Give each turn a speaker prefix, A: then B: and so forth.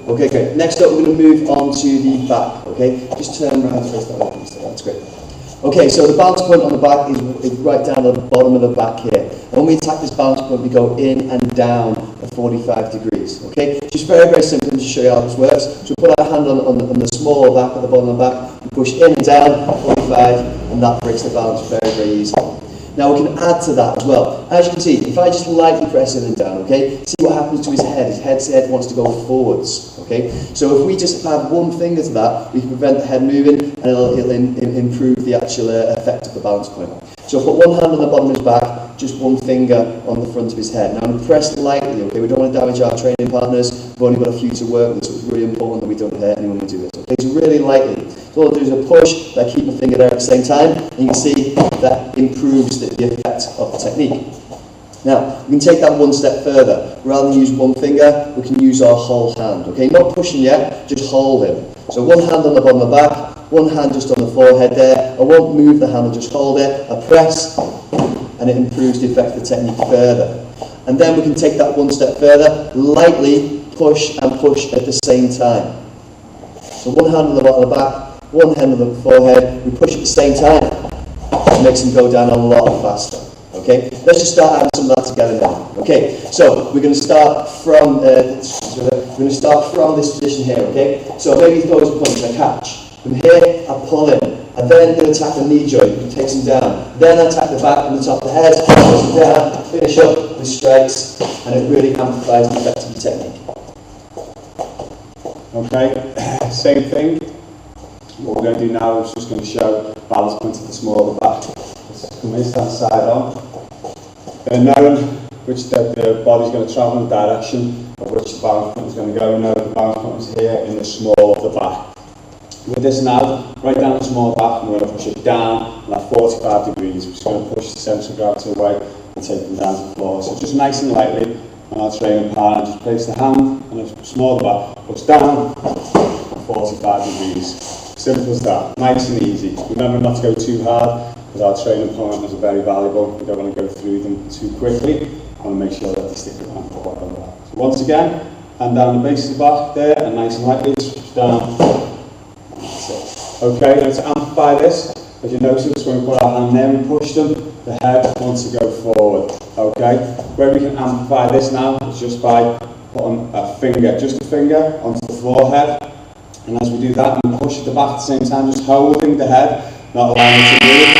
A: Okay, great. Next up, we're going to move on to the back. Okay, just turn around face that way. That's great. Okay, so the balance point on the back is right down at the bottom of the back here. When we attack this balance point, we go in and down at 45 degrees. Okay, just very, very simple to show you how this works. So we put our hand on the small back at the bottom of the back, we push in and down 45, and that breaks the balance very, very easily. Now we can add to that as well. As you can see, if I just lightly press in and down, okay, see what happens to his head. His head wants to go forwards, okay? So if we just add one finger to that, we can prevent the head moving, and it'll improve the actual effect of the balance point. So put one hand on the bottom of his back, just one finger on the front of his head. Now press lightly, okay? We don't want to damage our training partners. We've only got a few to work with, so it's really important that we don't hurt anyone when we do this, okay? So really lightly. So all I'll do is a push, I keep my finger there at the same time, and you can see that improves the effect of the technique. Now, we can take that one step further. Rather than use one finger, we can use our whole hand, okay? Not pushing yet, just hold him. So one hand on the bottom of the back, one hand just on the forehead there. I won't move the hand, I'll just hold it. I press, and it improves the effect of the technique further. And then we can take that one step further, lightly push and push at the same time. So one hand on the bottom of the back, one hand on the forehead, we push at the same time. It makes them go down a lot faster. Okay, let's just start adding some of that together now. Okay, so we're going to start from this position here. Okay, so maybe he throws a punch, I catch. From here, I pull him. I then going to attack the knee joint, it takes him down. Then I attack the back and the top of the head, push him down, finish up with strikes, and it really amplifies the effect of the technique.
B: Okay, same thing. What we're going to do now is just going to show balance points at the small of the back. Let's come in, stand side on. Knowing which the body's going to travel in the direction of which the balance point is going to go. Now the balance point is here in the small of the back. With this now, right down the small back, we're going to push it down at 45 degrees. We're just going to push the centre of gravity away and take them down to the floor. So just nice and lightly, and our training partner just place the hand on the small of the back, push down at 45 degrees. Simple as that, nice and easy. Remember not to go too hard, because our training partners are very valuable. We don't want to go through them too quickly. I want to make sure that they stick around for quite a while. So once again, hand down the base of the back there, and nice and lightly, push down. That's it. Okay, now to amplify this, as you notice, when we put our hand there and push them, the head wants to go forward. Okay, where we can amplify this now is just by putting a finger, just a finger, onto the forehead. And as we do that, we push at the back at the same time, just holding the head, not allowing it to move.